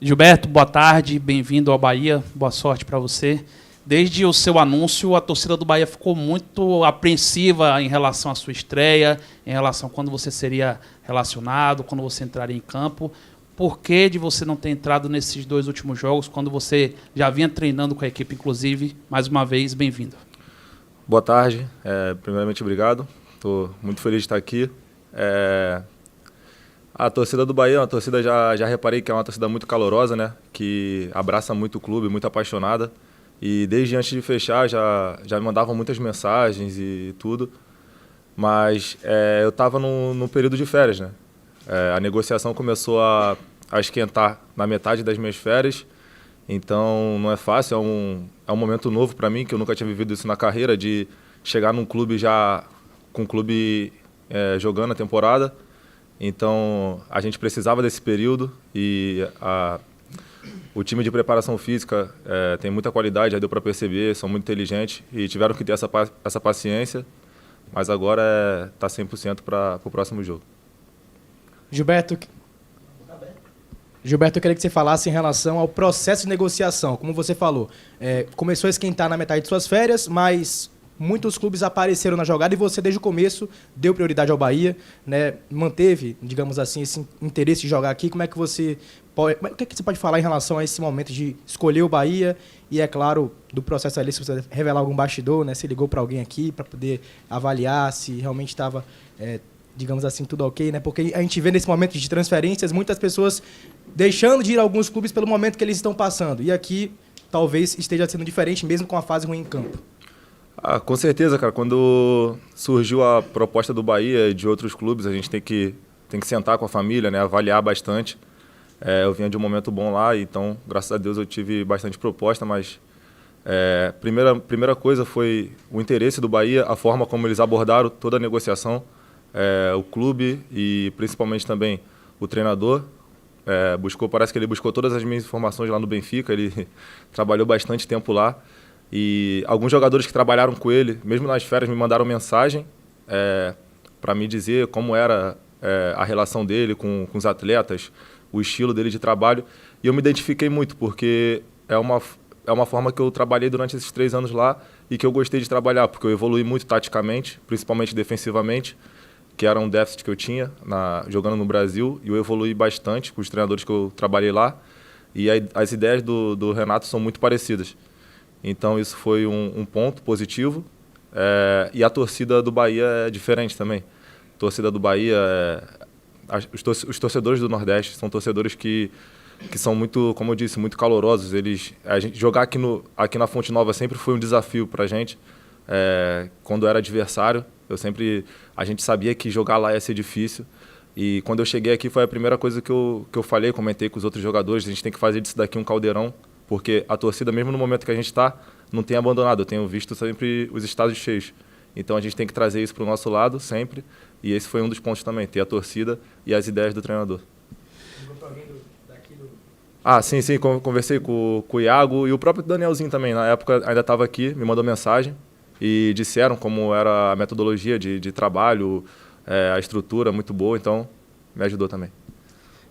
Gilberto, boa tarde, bem-vindo ao Bahia, boa sorte para você. Desde o seu anúncio, a torcida do Bahia ficou muito apreensiva em relação à sua estreia, em relação a quando você seria relacionado, quando você entraria em campo. Por que de você não ter entrado nesses 2 últimos jogos, quando você já vinha treinando com a equipe, inclusive? Mais uma vez, bem-vindo. Boa tarde, primeiramente obrigado, estou muito feliz de estar aqui. A torcida do Bahia é uma torcida, já reparei que é uma torcida muito calorosa, né? Que abraça muito o clube, muito apaixonada. E desde antes de fechar já me mandavam muitas mensagens e tudo. Mas eu estava num período de férias, né? A negociação começou a esquentar na metade das minhas férias. Então não é fácil, é um momento novo para mim, que eu nunca tinha vivido isso na carreira, de chegar num clube já com o clube jogando a temporada. Então a gente precisava desse período e o time de preparação física tem muita qualidade, já deu para perceber, são muito inteligentes e tiveram que ter essa paciência, mas agora está 100% para o próximo jogo. Gilberto, eu queria que você falasse em relação ao processo de negociação. Como você falou, começou a esquentar na metade de suas férias, mas muitos clubes apareceram na jogada e você, desde o começo, deu prioridade ao Bahia, né? Manteve, digamos assim, esse interesse de jogar aqui. O que você pode falar em relação a esse momento de escolher o Bahia e, é claro, do processo ali, se você revelar algum bastidor, né? Se ligou para alguém aqui para poder avaliar se realmente estava, digamos assim, tudo ok, né? Porque a gente vê nesse momento de transferências muitas pessoas deixando de ir a alguns clubes pelo momento que eles estão passando. E aqui talvez esteja sendo diferente, mesmo com a fase ruim em campo. Com certeza, cara. Quando surgiu a proposta do Bahia e de outros clubes, a gente tem que sentar com a família, né? Avaliar bastante. Eu vinha de um momento bom lá, então, graças a Deus, eu tive bastante proposta, mas primeira coisa foi o interesse do Bahia, a forma como eles abordaram toda a negociação, o clube e principalmente também o treinador. Parece que ele buscou todas as minhas informações lá no Benfica, ele trabalhou bastante tempo lá. E alguns jogadores que trabalharam com ele, mesmo nas férias, me mandaram mensagem para me dizer como era a relação dele com os atletas, o estilo dele de trabalho. E eu me identifiquei muito, porque é uma forma que eu trabalhei durante esses 3 anos lá e que eu gostei de trabalhar, porque eu evolui muito taticamente, principalmente defensivamente, que era um déficit que eu tinha jogando no Brasil, e eu evolui bastante com os treinadores que eu trabalhei lá. E as ideias do Renato são muito parecidas. Então isso foi um ponto positivo. E a torcida do Bahia é diferente também. A torcida do Bahia, os torcedores do Nordeste são torcedores que são muito, como eu disse, muito calorosos. Jogar aqui na Fonte Nova sempre foi um desafio para a gente. Quando era adversário, a gente sabia que jogar lá ia ser difícil. E quando eu cheguei aqui foi a primeira coisa que eu falei, comentei com os outros jogadores, a gente tem que fazer disso daqui um caldeirão, porque a torcida, mesmo no momento que a gente está, não tem abandonado. Eu tenho visto sempre os estádios cheios. Então a gente tem que trazer isso para o nosso lado sempre, e esse foi um dos pontos também, ter a torcida e as ideias do treinador. Sim, conversei com o Iago e o próprio Danielzinho também, na época ainda estava aqui, me mandou mensagem e disseram como era a metodologia de trabalho, a estrutura muito boa, então me ajudou também.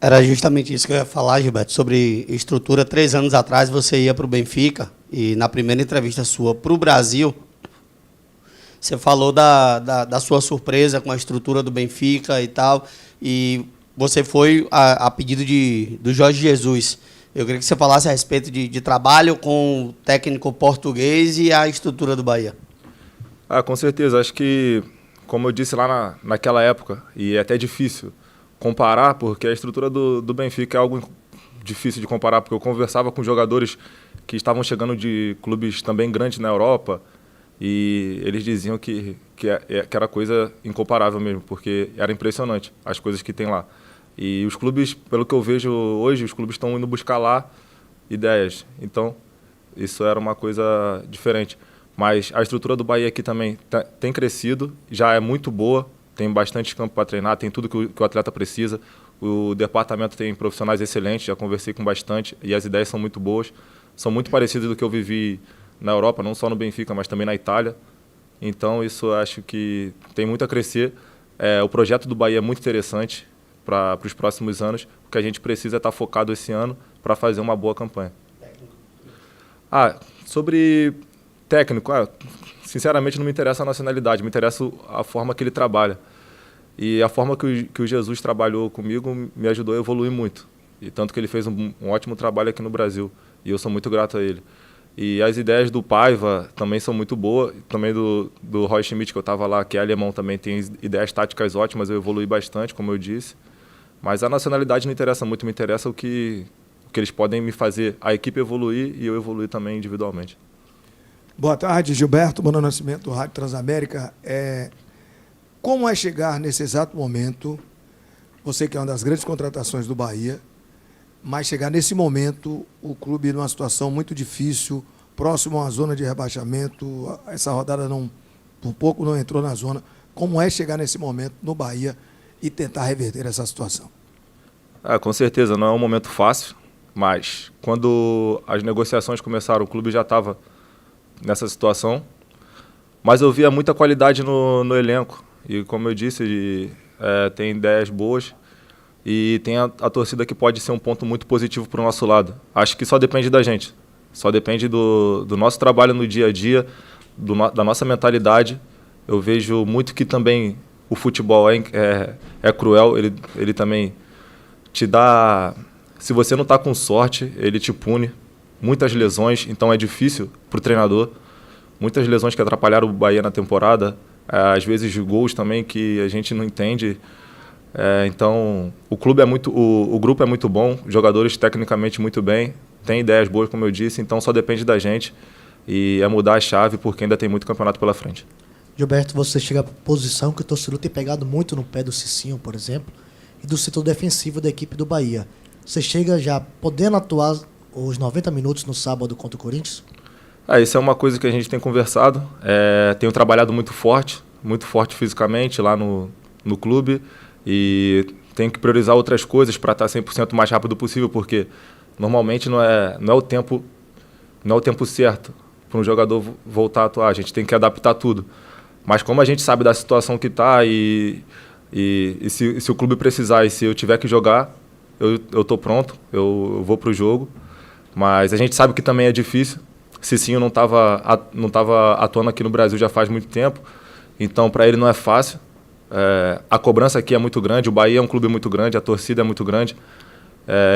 Era justamente isso que eu ia falar, Gilberto, sobre estrutura. 3 anos atrás você ia para o Benfica e na primeira entrevista sua para o Brasil, você falou da sua surpresa com a estrutura do Benfica e tal, e você foi a pedido do Jorge Jesus. Eu queria que você falasse a respeito de trabalho com o técnico português e a estrutura do Bahia. Com certeza. Acho que, como eu disse lá naquela época, e é até difícil comparar, porque a estrutura do Benfica é algo difícil de comparar, porque eu conversava com jogadores que estavam chegando de clubes também grandes na Europa e eles diziam que era coisa incomparável mesmo, porque era impressionante as coisas que tem lá. E os clubes, pelo que eu vejo hoje, os clubes estão indo buscar lá ideias. Então, isso era uma coisa diferente. Mas a estrutura do Bahia aqui também tem crescido, já é muito boa. Tem bastante campo para treinar, tem tudo que o atleta precisa. O departamento tem profissionais excelentes, já conversei com bastante, e as ideias são muito boas. São muito parecidas do que eu vivi na Europa, não só no Benfica, mas também na Itália. Então, isso acho que tem muito a crescer. O projeto do Bahia é muito interessante para os próximos anos. O que a gente precisa é estar focado esse ano para fazer uma boa campanha. Sobre técnico, sinceramente não me interessa a nacionalidade, me interessa a forma que ele trabalha. E a forma que o Jesus trabalhou comigo me ajudou a evoluir muito. E tanto que ele fez um ótimo trabalho aqui no Brasil. E eu sou muito grato a ele. E as ideias do Paiva também são muito boas. Também do Roy Schmidt, que eu estava lá, que é alemão, também tem ideias táticas ótimas. Eu evolui bastante, como eu disse. Mas a nacionalidade não interessa muito. Me interessa o que eles podem me fazer, a equipe evoluir e eu evoluir também individualmente. Boa tarde, Gilberto. Bono Nascimento, Rádio Transamérica. Como é chegar nesse exato momento, você que é uma das grandes contratações do Bahia, mas chegar nesse momento, o clube numa situação muito difícil, próximo à zona de rebaixamento, essa rodada por pouco não entrou na zona. Como é chegar nesse momento no Bahia e tentar reverter essa situação? Com certeza, não é um momento fácil, mas quando as negociações começaram, o clube já estava nessa situação, mas eu via muita qualidade no elenco. E como eu disse, tem ideias boas e tem a torcida que pode ser um ponto muito positivo para o nosso lado. Acho que só depende da gente, só depende do nosso trabalho no dia a dia, da nossa mentalidade. Eu vejo muito que também o futebol é cruel, ele também te dá... Se você não está com sorte, ele te pune. Muitas lesões, então é difícil para o treinador. Muitas lesões que atrapalharam o Bahia na temporada. Às vezes gols também que a gente não entende. Então o grupo é muito bom, jogadores tecnicamente muito bem, tem ideias boas, como eu disse, então só depende da gente e é mudar a chave porque ainda tem muito campeonato pela frente. Gilberto, você chega à posição que o torcedor tem pegado muito no pé do Cicinho, por exemplo, e do setor defensivo da equipe do Bahia. Você chega já podendo atuar os 90 minutos no sábado contra o Corinthians? Isso é uma coisa que a gente tem conversado. Tenho trabalhado muito forte fisicamente lá no clube e tenho que priorizar outras coisas para estar 100% o mais rápido possível, porque normalmente não é o tempo certo para um jogador voltar a atuar. A gente tem que adaptar tudo. Mas como a gente sabe da situação que está e se o clube precisar e se eu tiver que jogar, eu estou pronto, eu vou para o jogo. Mas a gente sabe que também é difícil. Cicinho não estava atuando aqui no Brasil já faz muito tempo, então para ele não é fácil. A cobrança aqui é muito grande, o Bahia é um clube muito grande, a torcida é muito grande.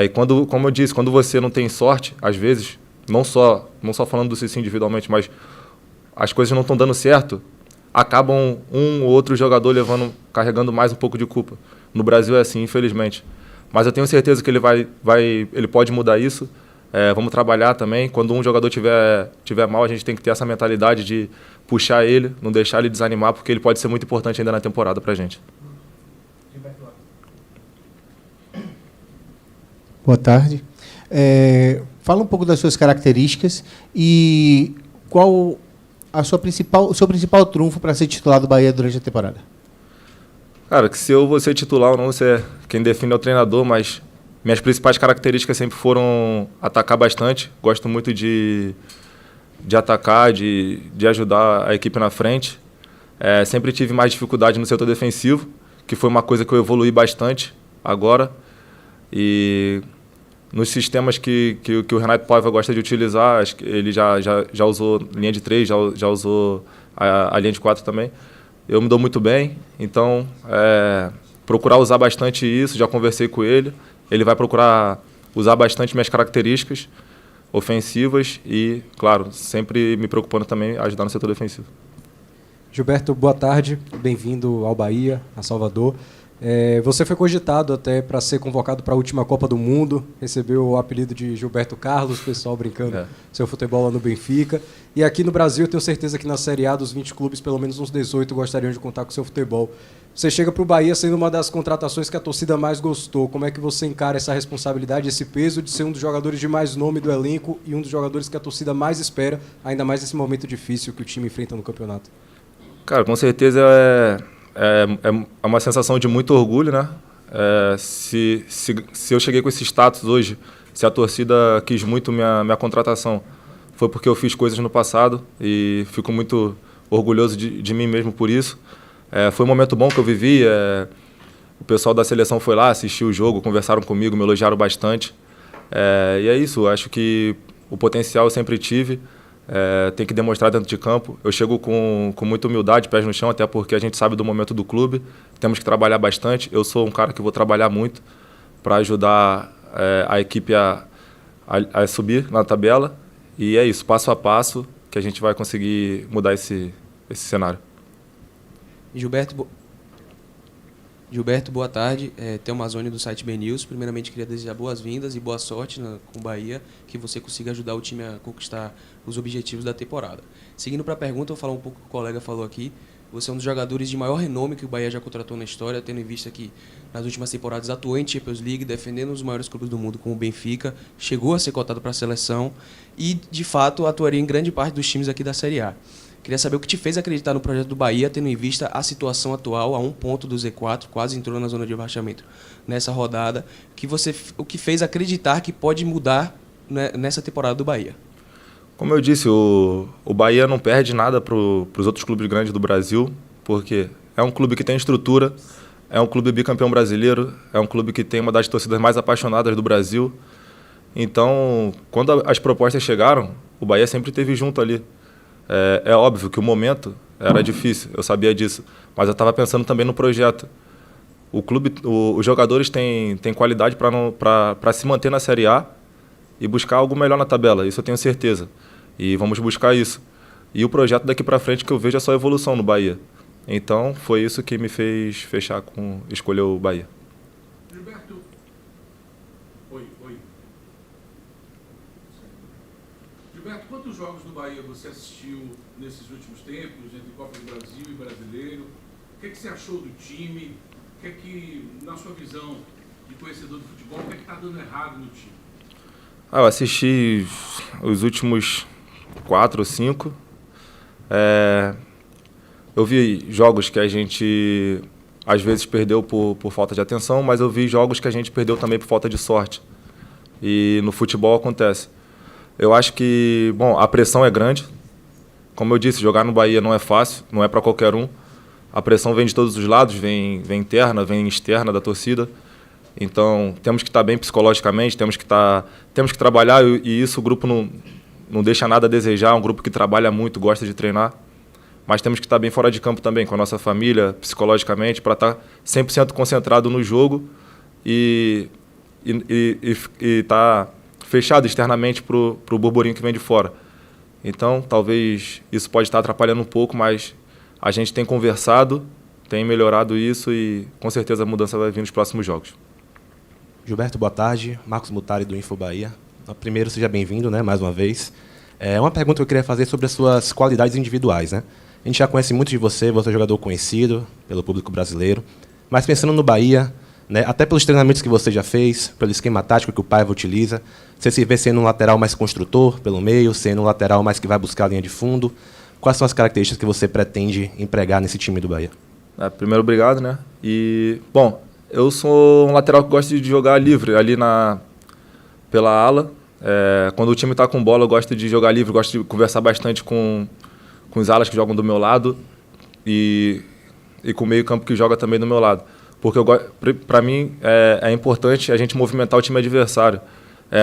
E como eu disse, quando você não tem sorte, às vezes, não só falando do Cicinho individualmente, mas as coisas não estão dando certo, acabam um ou outro jogador carregando mais um pouco de culpa. No Brasil é assim, infelizmente. Mas eu tenho certeza que ele pode mudar isso. Vamos trabalhar também. Quando um jogador tiver mal, a gente tem que ter essa mentalidade de puxar ele, não deixar ele desanimar, porque ele pode ser muito importante ainda na temporada pra gente. Boa tarde. Fala um pouco das suas características e qual o seu principal trunfo para ser titular do Bahia durante a temporada. Cara, que se eu vou ser titular ou não, quem define é o treinador, mas minhas principais características sempre foram atacar bastante. Gosto muito de atacar, de ajudar a equipe na frente. Sempre tive mais dificuldade no setor defensivo, que foi uma coisa que eu evoluí bastante agora. E nos sistemas que o Renato Paiva gosta de utilizar, acho que ele já usou linha de 3, já usou a linha de 4 também. Eu me dou muito bem, então procurar usar bastante isso, já conversei com ele. Ele vai procurar usar bastante minhas características ofensivas e, claro, sempre me preocupando também em ajudar no setor defensivo. Gilberto, boa tarde. Bem-vindo ao Bahia, a Salvador. Você foi cogitado até para ser convocado para a última Copa do Mundo, recebeu o apelido de Gilberto Carlos, o pessoal brincando seu futebol lá no Benfica. E aqui no Brasil, eu tenho certeza que na Série A dos 20 clubes, pelo menos uns 18 gostariam de contar com o seu futebol. Você chega para o Bahia sendo uma das contratações que a torcida mais gostou. Como é que você encara essa responsabilidade, esse peso de ser um dos jogadores de mais nome do elenco e um dos jogadores que a torcida mais espera, ainda mais nesse momento difícil que o time enfrenta no campeonato? Cara, com certeza é uma sensação de muito orgulho, né? Se eu cheguei com esse status hoje, se a torcida quis muito minha contratação, foi porque eu fiz coisas no passado e fico muito orgulhoso de mim mesmo por isso. Foi um momento bom que eu vivi. O pessoal da seleção foi lá, assistiu o jogo, conversaram comigo, me elogiaram bastante. E é isso, eu acho que o potencial eu sempre tive, tem que demonstrar dentro de campo. Eu chego com muita humildade, pés no chão, até porque a gente sabe do momento do clube, temos que trabalhar bastante. Eu sou um cara que vou trabalhar muito para ajudar a equipe a subir na tabela, e é isso, passo a passo, que a gente vai conseguir mudar esse cenário. Gilberto, boa tarde. Theo Mazzoni do site Ben News. Primeiramente, queria desejar boas-vindas e boa sorte com o Bahia, que você consiga ajudar o time a conquistar os objetivos da temporada. Seguindo para a pergunta, eu vou falar um pouco o que o colega falou aqui. Você é um dos jogadores de maior renome que o Bahia já contratou na história, tendo em vista que nas últimas temporadas atuou em Champions League, defendendo os maiores clubes do mundo como o Benfica, chegou a ser cotado para a seleção e, de fato, atuaria em grande parte dos times aqui da Série A. Queria saber o que te fez acreditar no projeto do Bahia, tendo em vista a situação atual, a 1 ponto do Z4, quase entrou na zona de rebaixamento nessa rodada, o que fez acreditar que pode mudar, né, nessa temporada do Bahia. Como eu disse, o Bahia não perde nada para os outros clubes grandes do Brasil, porque é um clube que tem estrutura, é um clube bicampeão brasileiro, é um clube que tem uma das torcidas mais apaixonadas do Brasil. Então, quando as propostas chegaram, o Bahia sempre esteve junto ali. É óbvio que o momento era difícil, eu sabia disso, mas eu estava pensando também no projeto. Os jogadores têm qualidade para se manter na Série A e buscar algo melhor na tabela, isso eu tenho certeza. E vamos buscar isso. E o projeto daqui para frente que eu vejo é só evolução no Bahia. Então foi isso que me fez fechar escolher o Bahia. Gilberto. Oi. Gilberto, quantos jogos do Bahia você assistiu nesses últimos tempos, entre Copa do Brasil e Brasileiro? O que você achou do time? O que, na sua visão de conhecedor do futebol, o que está dando errado no time? Eu assisti os últimos 4 ou 5. Eu vi jogos que a gente às vezes perdeu por falta de atenção, mas eu vi jogos que a gente perdeu também por falta de sorte. E no futebol acontece. Eu acho que, a pressão é grande. Como eu disse, jogar no Bahia não é fácil, não é para qualquer um. A pressão vem de todos os lados, vem interna, vem externa da torcida. Então, temos que estar bem psicologicamente, temos que trabalhar, e isso o grupo não deixa nada a desejar, é um grupo que trabalha muito, gosta de treinar. Mas temos que estar bem fora de campo também, com a nossa família, psicologicamente, para estar 100% concentrado no jogo e estar fechado externamente para o burburinho que vem de fora. Então, talvez isso pode estar atrapalhando um pouco, mas a gente tem conversado, tem melhorado isso e com certeza a mudança vai vir nos próximos jogos. Gilberto, boa tarde. Marcos Mutari, do Info Bahia. Primeiro, seja bem-vindo, né, mais uma vez. Uma pergunta que eu queria fazer sobre as suas qualidades individuais, né? A gente já conhece muito de você é um jogador conhecido pelo público brasileiro, mas pensando no Bahia, né, até pelos treinamentos que você já fez, pelo esquema tático que o Paiva utiliza, você se vê sendo um lateral mais construtor pelo meio, sendo um lateral mais que vai buscar a linha de fundo. Quais são as características que você pretende empregar nesse time do Bahia? Primeiro, obrigado, né? E, eu sou um lateral que gosta de jogar livre ali pela ala. Quando o time está com bola, eu gosto de jogar livre, gosto de conversar bastante com os alas que jogam do meu lado e com o meio campo que joga também do meu lado. Porque para mim é importante a gente movimentar o time adversário,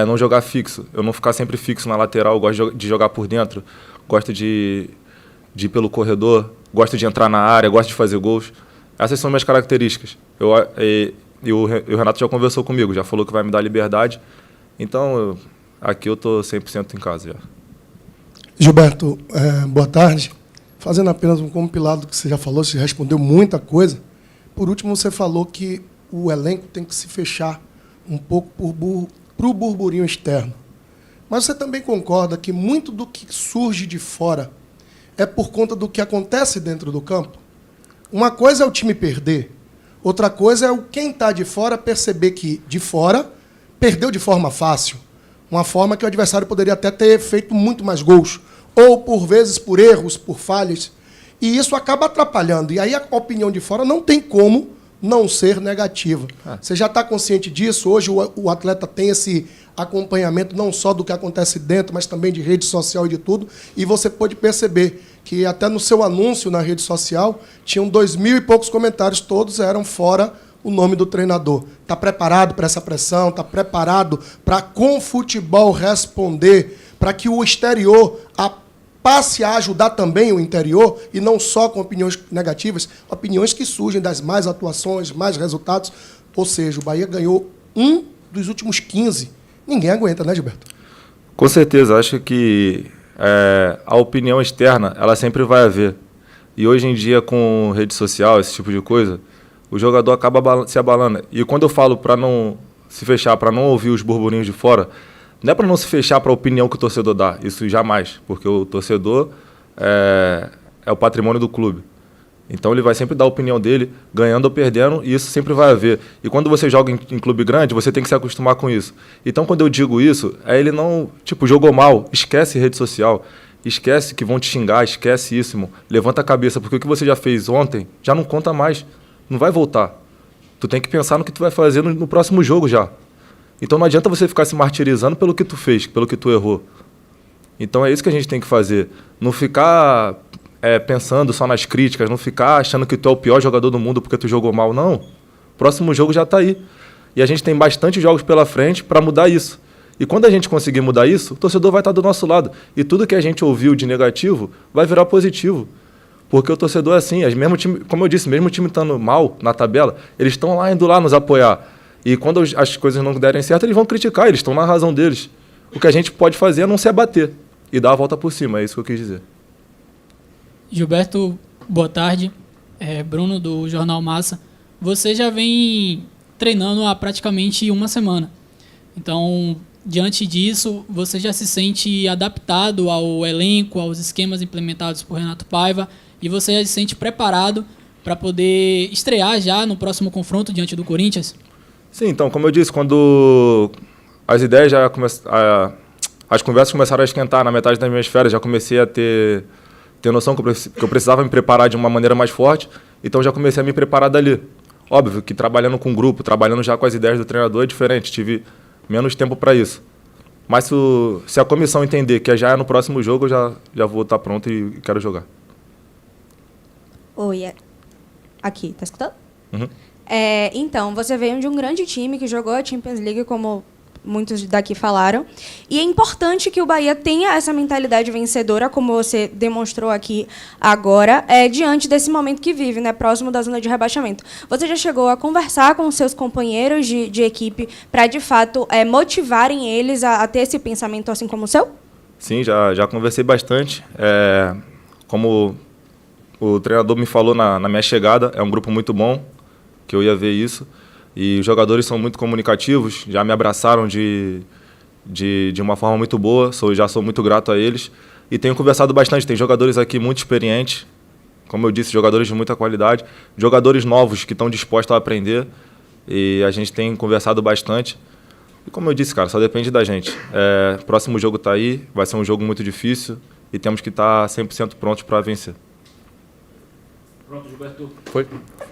não jogar fixo. Eu não ficar sempre fixo na lateral, eu gosto de jogar por dentro, gosto de ir pelo corredor, gosto de entrar na área, gosto de fazer gols. Essas são minhas características. E o Renato já conversou comigo, já falou que vai me dar liberdade. Então, aqui eu estou 100% em casa já. Gilberto, boa tarde. Fazendo apenas um compilado do que você já falou, você respondeu muita coisa. Por último, você falou que o elenco tem que se fechar um pouco para o burburinho externo. Mas você também concorda que muito do que surge de fora é por conta do que acontece dentro do campo? Uma coisa é o time perder, outra coisa é quem está de fora perceber que, de fora, perdeu de forma fácil. Uma forma que o adversário poderia até ter feito muito mais gols. Ou, por vezes, por erros, por falhas. E isso acaba atrapalhando. E aí a opinião de fora não tem como não ser negativa. Você já está consciente disso? Hoje o atleta tem esse acompanhamento não só do que acontece dentro, mas também de rede social e de tudo. E você pode perceber que até no seu anúncio na rede social tinham 2.000 e poucos comentários, todos eram fora o nome do treinador. Está preparado para essa pressão? Está preparado para, com o futebol, responder, para que o exterior passe a ajudar também o interior, e não só com opiniões negativas, opiniões que surgem das mais atuações, mais resultados. Ou seja, o Bahia ganhou um dos últimos 15. Ninguém aguenta, né, Gilberto? Com certeza, acho que a opinião externa, ela sempre vai haver. E hoje em dia, com rede social, esse tipo de coisa, o jogador acaba se abalando. E quando eu falo para não se fechar, para não ouvir os burburinhos de fora, não é para não se fechar para a opinião que o torcedor dá, isso jamais, porque o torcedor é o patrimônio do clube. Então ele vai sempre dar a opinião dele, ganhando ou perdendo, e isso sempre vai haver. E quando você joga em clube grande, você tem que se acostumar com isso. Então quando eu digo isso, ele não, jogou mal, esquece rede social, esquece que vão te xingar, esquece isso, irmão. Levanta a cabeça, porque o que você já fez ontem já não conta mais, não vai voltar. Tu tem que pensar no que tu vai fazer no próximo jogo já. Então não adianta você ficar se martirizando pelo que tu fez, pelo que tu errou. Então é isso que a gente tem que fazer. Não ficar pensando só nas críticas, não ficar achando que tu é o pior jogador do mundo porque tu jogou mal, não. O próximo jogo já está aí. E a gente tem bastante jogos pela frente para mudar isso. E quando a gente conseguir mudar isso, o torcedor vai estar do nosso lado. E tudo que a gente ouviu de negativo vai virar positivo. Porque o torcedor é assim, mesmo time, como eu disse, mesmo o time estando mal na tabela, eles estão indo lá nos apoiar. E quando as coisas não derem certo, eles vão criticar, eles estão na razão deles. O que a gente pode fazer é não se abater e dar a volta por cima, é isso que eu quis dizer. Gilberto, boa tarde. Bruno, do Jornal Massa. Você já vem treinando há praticamente uma semana. Então, diante disso, você já se sente adaptado ao elenco, aos esquemas implementados por Renato Paiva, e você já se sente preparado para poder estrear já no próximo confronto diante do Corinthians? Sim, então, como eu disse, quando as ideias as conversas começaram a esquentar na metade das minhas férias, já comecei a ter noção que eu precisava me preparar de uma maneira mais forte, então já comecei a me preparar dali. Óbvio que trabalhando com grupo, trabalhando já com as ideias do treinador é diferente, tive menos tempo para isso. Mas se a comissão entender que já é no próximo jogo, eu já vou estar pronto e quero jogar. Oi, aqui, tá escutando? Uhum. Então, você veio de um grande time que jogou a Champions League, como muitos daqui falaram, e é importante que o Bahia tenha essa mentalidade vencedora, como você demonstrou aqui agora, diante desse momento que vive, né, próximo da zona de rebaixamento. Você já chegou a conversar com os seus companheiros de equipe para, de fato, motivarem eles a ter esse pensamento assim como o seu? Sim, já conversei bastante. Como o treinador me falou na minha chegada, é um grupo muito bom, que eu ia ver isso. E os jogadores são muito comunicativos, já me abraçaram de uma forma muito boa, já sou muito grato a eles. E tenho conversado bastante, tem jogadores aqui muito experientes, como eu disse, jogadores de muita qualidade, jogadores novos que estão dispostos a aprender, e a gente tem conversado bastante. E como eu disse, cara, só depende da gente. Próximo jogo está aí, vai ser um jogo muito difícil, e temos que estar 100% prontos para vencer. Pronto, Gilberto. Foi?